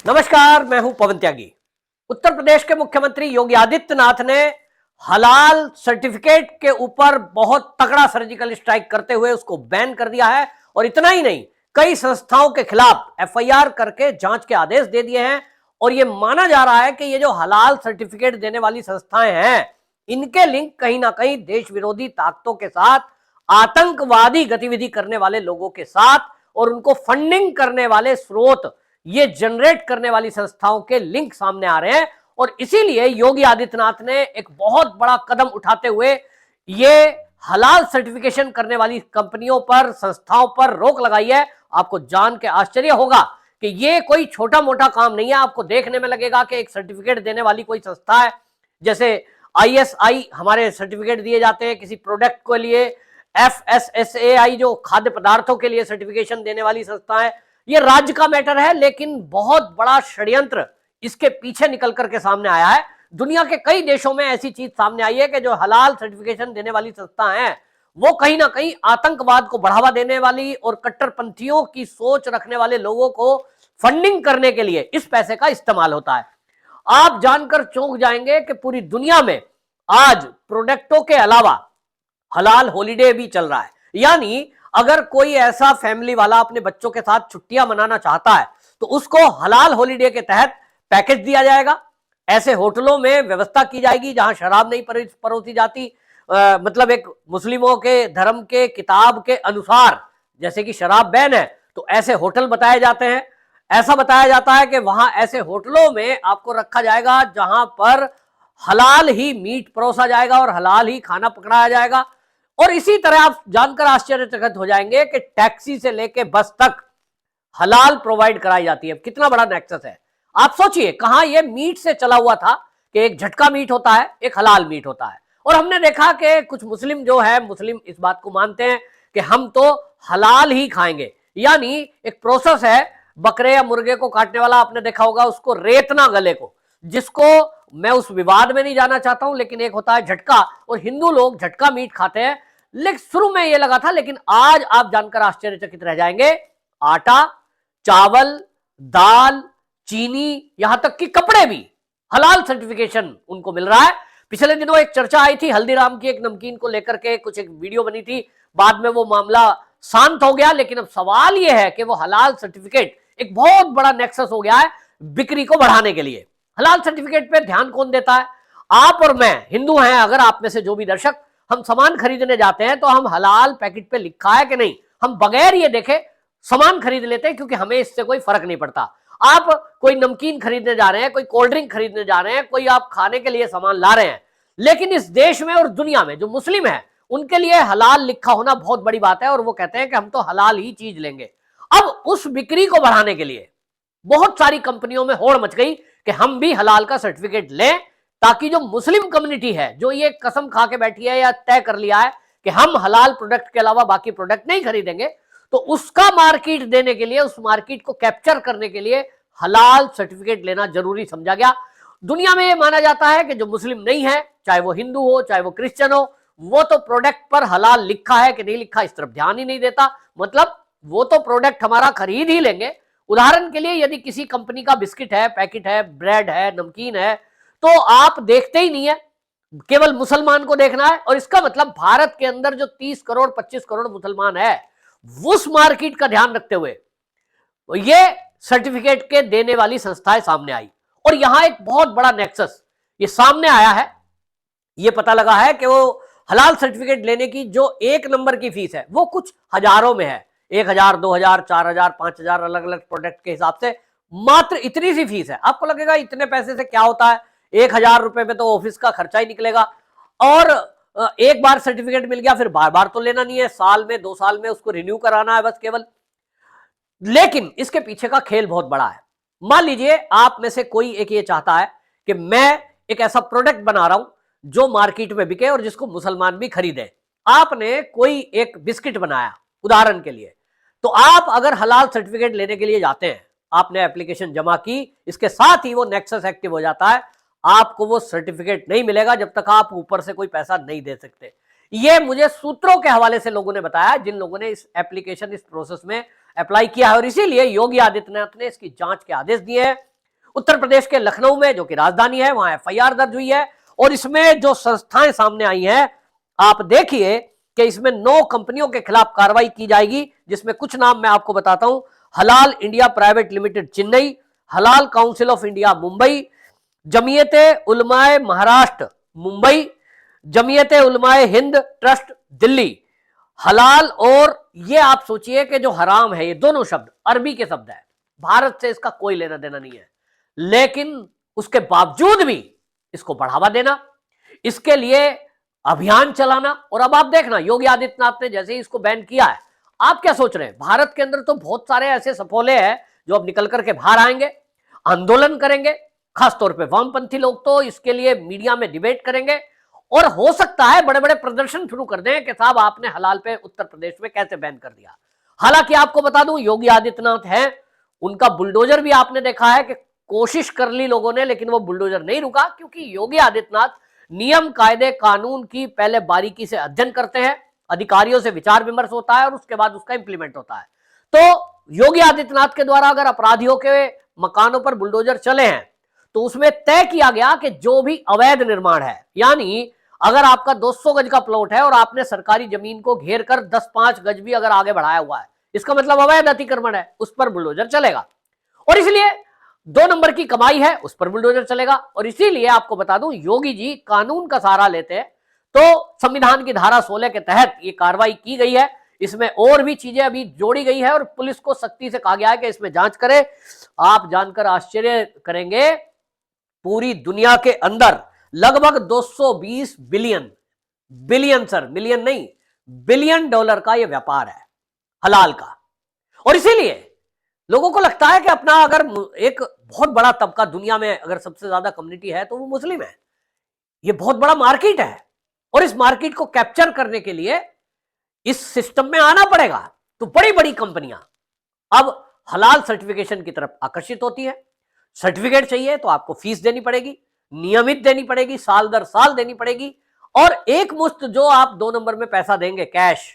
नमस्कार, मैं हूं पवन त्यागी। उत्तर प्रदेश के मुख्यमंत्री योगी आदित्यनाथ ने हलाल सर्टिफिकेट के ऊपर बहुत तगड़ा सर्जिकल स्ट्राइक करते हुए उसको बैन कर दिया है। और इतना ही नहीं, कई संस्थाओं के खिलाफ एफआईआर करके जांच के आदेश दे दिए हैं। और यह माना जा रहा है कि ये जो हलाल सर्टिफिकेट देने वाली संस्थाएं हैं, इनके लिंक कहीं ना कहीं देश विरोधी ताकतों के साथ, आतंकवादी गतिविधि करने वाले लोगों के साथ और उनको फंडिंग करने वाले स्रोत, ये जनरेट करने वाली संस्थाओं के लिंक सामने आ रहे हैं। और इसीलिए योगी आदित्यनाथ ने एक बहुत बड़ा कदम उठाते हुए ये हलाल सर्टिफिकेशन करने वाली कंपनियों पर, संस्थाओं पर रोक लगाई है। आपको जान के आश्चर्य होगा कि ये कोई छोटा मोटा काम नहीं है। आपको देखने में लगेगा कि एक सर्टिफिकेट देने वाली कोई संस्था है, जैसे आईएसआई हमारे सर्टिफिकेट दिए जाते हैं किसी प्रोडक्ट के लिए, एफएसएसएआई जो खाद्य पदार्थों के लिए सर्टिफिकेशन देने वाली संस्था है। ये राज्य का मैटर है, लेकिन बहुत बड़ा षड्यंत्र इसके पीछे निकल करके सामने आया है। दुनिया के कई देशों में ऐसी चीज सामने आई है कि जो हलाल सर्टिफिकेशन देने वाली संस्था है, वो कहीं ना कहीं आतंकवाद को बढ़ावा देने वाली और कट्टरपंथियों की सोच रखने वाले लोगों को फंडिंग करने के लिए इस पैसे का इस्तेमाल होता है। आप जानकर चौंक जाएंगे कि पूरी दुनिया में आज प्रोडक्टों के अलावा हलाल हॉलिडे भी चल रहा है। यानी अगर कोई ऐसा फैमिली वाला अपने बच्चों के साथ छुट्टियां मनाना चाहता है तो उसको हलाल हॉलिडे के तहत पैकेज दिया जाएगा। ऐसे होटलों में व्यवस्था की जाएगी जहां शराब नहीं परोसी जाती, मतलब एक मुस्लिमों के धर्म के किताब के अनुसार जैसे कि शराब बैन है, तो ऐसे होटल बताए जाते हैं। ऐसा बताया जाता है कि वहां ऐसे होटलों में आपको रखा जाएगा जहां पर हलाल ही मीट परोसा जाएगा और हलाल ही खाना पकड़ाया जाएगा। और इसी तरह आप जानकर आश्चर्यचकित हो जाएंगे कि टैक्सी से लेके बस तक हलाल प्रोवाइड कराई जाती है। कितना बड़ा नेक्सस है। आप सोचिए, कहां यह मीट से चला हुआ था कि एक झटका मीट होता है, एक हलाल मीट होता है। और हमने देखा कि कुछ मुस्लिम जो है, मुस्लिम इस बात को मानते हैं कि हम तो हलाल ही खाएंगे। यानी एक प्रोसेस है, बकरे या मुर्गे को काटने वाला आपने देखा होगा, उसको रेतना गले को, जिसको मैं उस विवाद में नहीं जाना चाहता हूं, लेकिन एक होता है झटका, और हिंदू लोग झटका मीट खाते हैं। लेकिन शुरू में यह लगा था, लेकिन आज आप जानकर आश्चर्यचकित रह जाएंगे, आटा, चावल, दाल, चीनी, यहां तक कि कपड़े भी हलाल सर्टिफिकेशन उनको मिल रहा है। पिछले दिनों एक चर्चा आई थी हल्दीराम की एक नमकीन को लेकर के, कुछ एक वीडियो बनी थी, बाद में वो मामला शांत हो गया। लेकिन अब सवाल यह है कि वो हलाल सर्टिफिकेट एक बहुत बड़ा नेक्सस हो गया है बिक्री को बढ़ाने के लिए। हलाल सर्टिफिकेट पे ध्यान कौन देता है? आप और मैं हिंदू हैं, अगर आप में से जो भी दर्शक, हम सामान खरीदने जाते हैं तो हम हलाल पैकेट पे लिखा है कि नहीं, हम बगैर ये देखे सामान खरीद लेते हैं, क्योंकि हमें इससे कोई फर्क नहीं पड़ता। आप कोई नमकीन खरीदने जा रहे हैं, कोई कोल्ड ड्रिंक खरीदने जा रहे हैं, कोई आप खाने के लिए सामान ला रहे हैं, लेकिन इस देश में और दुनिया में जो मुस्लिम है उनके लिए हलाल लिखा होना बहुत बड़ी बात है, और वो कहते हैं कि हम तो हलाल ही चीज लेंगे। अब उस बिक्री को बढ़ाने के लिए बहुत सारी कंपनियों में होड़ मच गई कि हम भी हलाल का सर्टिफिकेट लें, ताकि जो मुस्लिम कम्युनिटी है, जो ये कसम खा के बैठी है या तय कर लिया है कि हम हलाल प्रोडक्ट के अलावा बाकी प्रोडक्ट नहीं खरीदेंगे, तो उसका मार्केट देने के लिए, उस मार्केट को कैप्चर करने के लिए हलाल सर्टिफिकेट लेना जरूरी समझा गया। दुनिया में यह माना जाता है कि जो मुस्लिम नहीं है, चाहे वो हिंदू हो चाहे वो क्रिश्चियन हो, वो तो प्रोडक्ट पर हलाल लिखा है कि नहीं लिखा इस तरफ ध्यान ही नहीं देता। मतलब वो तो प्रोडक्ट हमारा खरीद ही लेंगे। उदाहरण के लिए, यदि किसी कंपनी का बिस्किट है, पैकेट है, ब्रेड है, नमकीन है, तो आप देखते ही नहीं है, केवल मुसलमान को देखना है। और इसका मतलब भारत के अंदर जो 30 करोड़ 25 करोड़ मुसलमान है, उस मार्केट का ध्यान रखते हुए ये सर्टिफिकेट के देने वाली संस्थाएं सामने आई। और यहां एक बहुत बड़ा नेक्सस ये सामने आया है। ये पता लगा है कि वो हलाल सर्टिफिकेट लेने की जो एक नंबर की फीस है, वो कुछ हजारों में है। 1000, 2000, 4000, 5000, अलग अलग प्रोडक्ट के हिसाब से मात्र इतनी सी फीस है। आपको लगेगा इतने पैसे से क्या होता है, 1000 रुपए में तो ऑफिस का खर्चा ही निकलेगा। और एक बार सर्टिफिकेट मिल गया, फिर बार बार तो लेना नहीं है, साल में 2 साल में उसको रिन्यू कराना है बस केवल। लेकिन इसके पीछे का खेल बहुत बड़ा है। मान लीजिए आप में से कोई एक ये चाहता है कि मैं एक ऐसा प्रोडक्ट बना रहा हूं जो मार्केट में बिके और जिसको मुसलमान भी खरीदे। आपने कोई एक बिस्किट बनाया उदाहरण के लिए, तो आप अगर हलाल सर्टिफिकेट लेने के लिए जाते हैं, आपने एप्लीकेशन जमा की, इसके साथ ही वो नेक्सस एक्टिव हो जाता है। आपको वो सर्टिफिकेट नहीं मिलेगा जब तक आप ऊपर से कोई पैसा नहीं दे सकते। ये मुझे सूत्रों के हवाले से लोगों ने बताया, जिन लोगों ने इस एप्लीकेशन, इस प्रोसेस में अप्लाई किया है। और इसीलिए योगी आदित्यनाथ ने इसकी जांच के आदेश दिए हैं उत्तर प्रदेश के लखनऊ में, जो कि राजधानी है, वहां एफआईआर दर्ज हुई है। और इसमें जो संस्थाएं सामने आई हैं, आप देखिए कि इसमें 9 कंपनियों के खिलाफ कार्रवाई की जाएगी, जिसमें कुछ नाम मैं आपको बताता हूं। हलाल India private limited Chennai, halal council of India Mumbai, जमीयते उलमाए महाराष्ट्र मुंबई, जमीयते उलमाए हिंद ट्रस्ट दिल्ली। हलाल, और ये आप सोचिए कि जो हराम है, ये दोनों शब्द अरबी के शब्द है, भारत से इसका कोई लेना देना नहीं है, लेकिन उसके बावजूद भी इसको बढ़ावा देना, इसके लिए अभियान चलाना। और अब आप देखना, योगी आदित्यनाथ ने जैसे ही इसको बैन किया है, आप क्या सोच रहे हैं, भारत के अंदर तो बहुत सारे ऐसे सफोले हैं जो अब निकल करके बाहर आएंगे, आंदोलन करेंगे, खासतौर पे वामपंथी लोग तो इसके लिए मीडिया में डिबेट करेंगे, और हो सकता है बड़े बड़े प्रदर्शन शुरू कर दें कि साहब आपने हलाल पे उत्तर प्रदेश में कैसे बैन कर दिया। हालांकि आपको बता दूं, योगी आदित्यनाथ हैं, उनका बुलडोजर भी आपने देखा है कि कोशिश कर ली लोगों ने, लेकिन वो बुलडोजर नहीं रुका, क्योंकि योगी आदित्यनाथ नियम कायदे कानून की पहले बारीकी से अध्ययन करते हैं, अधिकारियों से विचार विमर्श होता है और उसके बाद उसका इंप्लीमेंट होता है। तो योगी आदित्यनाथ के द्वारा अगर अपराधियों के मकानों पर बुलडोजर चले हैं, तो उसमें तय किया गया कि जो भी अवैध निर्माण है, यानी अगर आपका 200 गज का प्लॉट है और आपने सरकारी जमीन को घेर कर 10-5 गज भी अगर आगे बढ़ाया हुआ है, इसका मतलब अवैध अतिक्रमण है, उस पर बुलडोजर चलेगा। और इसलिए 2 नंबर की कमाई है, उस पर बुलडोजर चलेगा। और इसीलिए आपको बता दूं, योगी जी कानून का सहारा लेते हैं, तो संविधान की धारा 16 के तहत ये कार्रवाई की गई है। इसमें और भी चीजें अभी जोड़ी गई है और पुलिस को सख्ती से कहा गया है कि इसमें जांच करे। आप जानकर आश्चर्य करेंगे, पूरी दुनिया के अंदर लगभग 220 बिलियन सर, मिलियन नहीं, बिलियन डॉलर का यह व्यापार है हलाल का। और इसीलिए लोगों को लगता है कि अपना अगर एक बहुत बड़ा तबका दुनिया में अगर सबसे ज्यादा कम्युनिटी है तो वो मुस्लिम है, ये बहुत बड़ा मार्केट है, और इस मार्केट को कैप्चर करने के लिए इस सिस्टम में आना पड़ेगा। तो बड़ी बड़ी कंपनियां अब हलाल सर्टिफिकेशन की तरफ आकर्षित होती है। सर्टिफिकेट चाहिए तो आपको फीस देनी पड़ेगी, नियमित देनी पड़ेगी, साल दर साल देनी पड़ेगी, और एक मुश्त जो आप 2 नंबर में पैसा देंगे कैश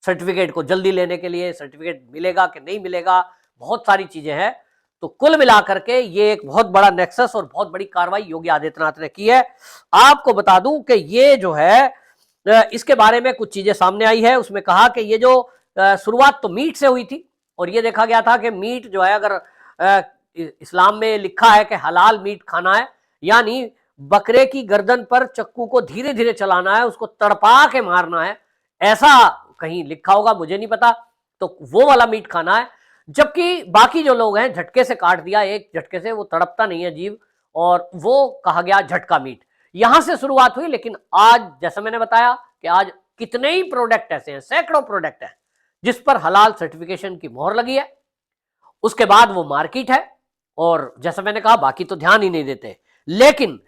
सर्टिफिकेट को जल्दी लेने के लिए, सर्टिफिकेट मिलेगा कि नहीं मिलेगा, बहुत सारी चीजें हैं। तो कुल मिलाकर के ये एक बहुत बड़ा नेक्सस और बहुत बड़ी कार्रवाई योगी आदित्यनाथ ने की है। आपको बता दूं कि ये जो है, इसके बारे में कुछ चीजें सामने आई है। उसमें कहा कि ये जो शुरुआत तो मीट से हुई थी, और ये देखा गया था कि मीट जो है, अगर इस्लाम में लिखा है कि हलाल मीट खाना है, यानी बकरे की गर्दन पर चक्कू को धीरे धीरे चलाना है, उसको तड़पा के मारना है, ऐसा कहीं लिखा होगा, मुझे नहीं पता, तो वो वाला मीट खाना है। जबकि बाकी जो लोग हैं झटके से काट दिया, एक झटके से, वो तड़पता नहीं है जीव, और वो कहा गया झटका मीट। यहां से शुरुआत हुई, लेकिन आज जैसा मैंने बताया कि आज कितने ही प्रोडक्ट ऐसे हैं, सैकड़ों प्रोडक्ट हैं जिस पर हलाल सर्टिफिकेशन की मोहर लगी है। उसके बाद वो मार्केट है, और जैसा मैंने कहा बाकी तो ध्यान ही नहीं देते। लेकिन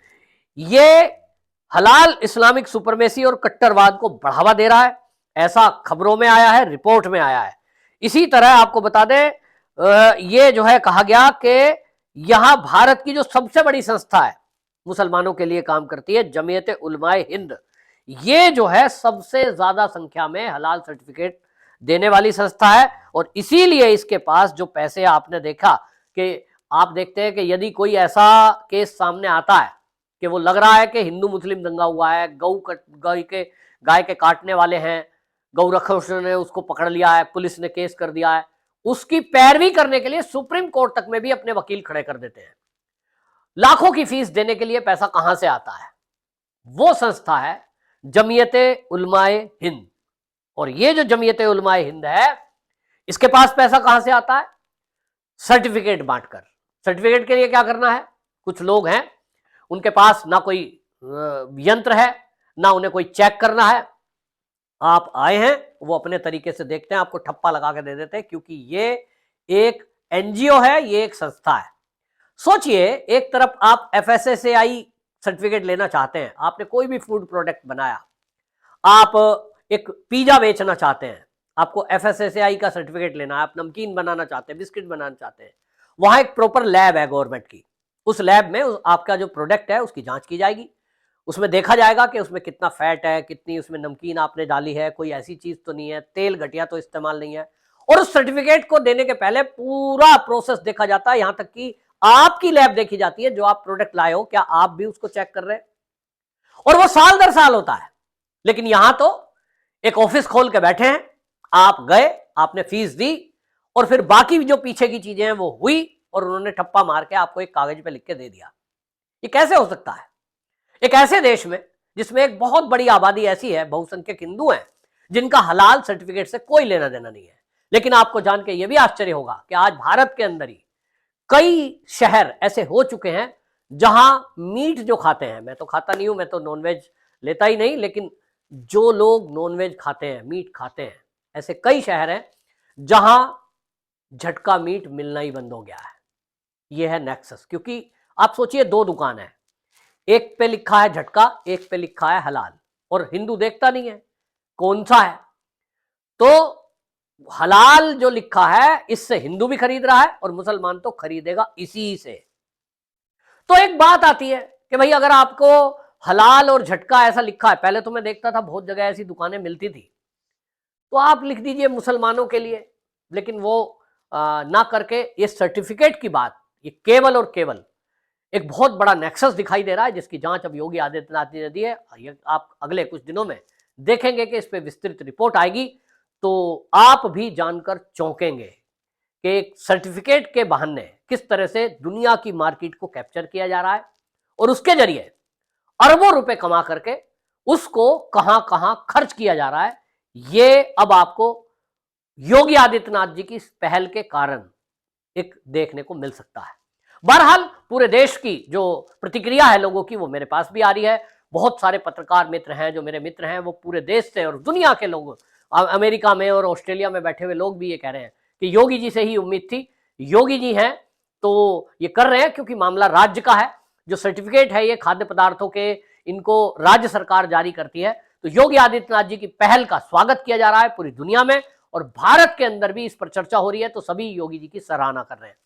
ये हलाल इस्लामिक सुपरमेसी और कट्टरवाद को बढ़ावा दे रहा है, ऐसा खबरों में आया है, रिपोर्ट में आया है। इसी तरह आपको बता दें, ये जो है कहा गया कि यहां भारत की जो सबसे बड़ी संस्था है, मुसलमानों के लिए काम करती है, जमीयत उलमाए हिंद, ये जो है सबसे ज्यादा संख्या में हलाल सर्टिफिकेट देने वाली संस्था है। और इसीलिए इसके पास जो पैसे, आपने देखा कि आप देखते हैं कि यदि कोई ऐसा केस सामने आता है कि वो लग रहा है कि हिंदू मुस्लिम दंगा हुआ है, गाय के काटने वाले हैं, गौ रक्षकों ने उसको पकड़ लिया है, पुलिस ने केस कर दिया है, उसकी पैरवी करने के लिए सुप्रीम कोर्ट तक में भी अपने वकील खड़े कर देते हैं। लाखों की फीस देने के लिए पैसा कहां से आता है? वो संस्था है जमीयते उलमाए हिंद। और ये जो जमीयते उलमाए हिंद है, इसके पास पैसा कहां से आता है? सर्टिफिकेट बांटकर। सर्टिफिकेट के लिए क्या करना है? कुछ लोग हैं, उनके पास ना कोई यंत्र है, ना उन्हें कोई चेक करना है। आप आए हैं, वो अपने तरीके से देखते हैं, आपको ठप्पा लगा के दे देते हैं, क्योंकि ये एक एनजीओ है, ये एक संस्था है। सोचिए, एक तरफ आप एफएसएसएआई सर्टिफिकेट लेना चाहते हैं, आपने कोई भी फूड प्रोडक्ट बनाया, आप एक पिज्जा बेचना चाहते हैं, आपको एफएसएसएआई का सर्टिफिकेट लेना है, आप नमकीन बनाना चाहते हैं, बिस्किट बनाना चाहते हैं, वहां एक प्रॉपर लैब है गवर्नमेंट की, उस लैब में आपका जो प्रोडक्ट है उसकी जांच की जाएगी, उसमें देखा जाएगा कि उसमें कितना फैट है, कितनी उसमें नमकीन आपने डाली है, कोई ऐसी चीज तो नहीं है, तेल घटिया तो इस्तेमाल नहीं है। और उस सर्टिफिकेट को देने के पहले पूरा प्रोसेस देखा जाता है, यहां तक कि आपकी लैब देखी जाती है, जो आप प्रोडक्ट लाए हो क्या आप भी उसको चेक कर रहे हैं, और वो साल दर साल होता है। लेकिन यहां तो एक ऑफिस खोल के बैठे हैं, आप गए, आपने फीस दी, और फिर बाकी जो पीछे की चीजें हैं वो हुई, और उन्होंने ठप्पा मार के आपको एक कागज पे लिख के दे दिया। ये कैसे हो सकता है? एक ऐसे देश में जिसमें एक बहुत बड़ी आबादी ऐसी है, बहुसंख्यक हिंदू हैं, जिनका हलाल सर्टिफिकेट से कोई लेना देना नहीं है। लेकिन आपको जान के यह भी आश्चर्य होगा कि आज भारत के अंदर ही कई शहर ऐसे हो चुके हैं जहां मीट जो खाते हैं, मैं तो खाता नहीं हूं, मैं तो नॉनवेज लेता ही नहीं, लेकिन जो लोग नॉनवेज खाते हैं, मीट खाते हैं, ऐसे कई शहर हैं जहां झटका मीट मिलना ही बंद हो गया है। यह है नेक्सस। क्योंकि आप सोचिए, दो दुकान है, एक पे लिखा है झटका, एक पे लिखा है हलाल, और हिंदू देखता नहीं है कौन सा है। तो हलाल जो लिखा है, इससे हिंदू भी खरीद रहा है और मुसलमान तो खरीदेगा इसी से। तो एक बात आती है कि भाई अगर आपको हलाल और झटका ऐसा लिखा है, पहले तो मैं देखता था बहुत जगह ऐसी दुकानें मिलती थी, तो आप लिख दीजिए मुसलमानों के लिए। लेकिन वो ना करके ये सर्टिफिकेट की बात, ये केवल और केवल एक बहुत बड़ा नेक्सस दिखाई दे रहा है, जिसकी जांच अब योगी आदित्यनाथ ने दी है। ये आप अगले कुछ दिनों में देखेंगे कि इस पे विस्तृत रिपोर्ट आएगी, तो आप भी जानकर चौंकेंगे कि एक सर्टिफिकेट के बहाने किस तरह से दुनिया की मार्केट को कैप्चर किया जा रहा है, और उसके जरिए अरबों रुपए कमा करके उसको कहां कहां खर्च किया जा रहा है। ये अब आपको योगी आदित्यनाथ जी की इस पहल के कारण एक देखने को मिल सकता है। बहरहाल पूरे देश की जो प्रतिक्रिया है लोगों की, वो मेरे पास भी आ रही है। बहुत सारे पत्रकार मित्र हैं, जो मेरे मित्र हैं, वो पूरे देश से और दुनिया के लोग, अमेरिका में और ऑस्ट्रेलिया में बैठे हुए लोग भी ये कह रहे हैं कि योगी जी से ही उम्मीद थी, योगी जी हैं तो ये कर रहे हैं, क्योंकि मामला राज्य का है। जो सर्टिफिकेट है ये खाद्य पदार्थों के, इनको राज्य सरकार जारी करती है। तो योगी आदित्यनाथ जी की पहल का स्वागत किया जा रहा है पूरी दुनिया में, और भारत के अंदर भी इस पर चर्चा हो रही है, तो सभी योगी जी की सराहना कर रहे हैं।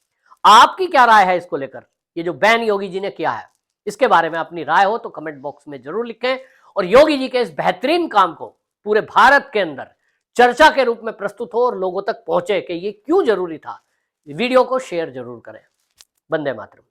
आपकी क्या राय है इसको लेकर? ये जो बैन योगी जी ने किया है, इसके बारे में अपनी राय हो तो कमेंट बॉक्स में जरूर लिखें, और योगी जी के इस बेहतरीन काम को पूरे भारत के अंदर चर्चा के रूप में प्रस्तुत हो और लोगों तक पहुंचे कि ये क्यों जरूरी था। वीडियो को शेयर जरूर करें। वंदे मातरम।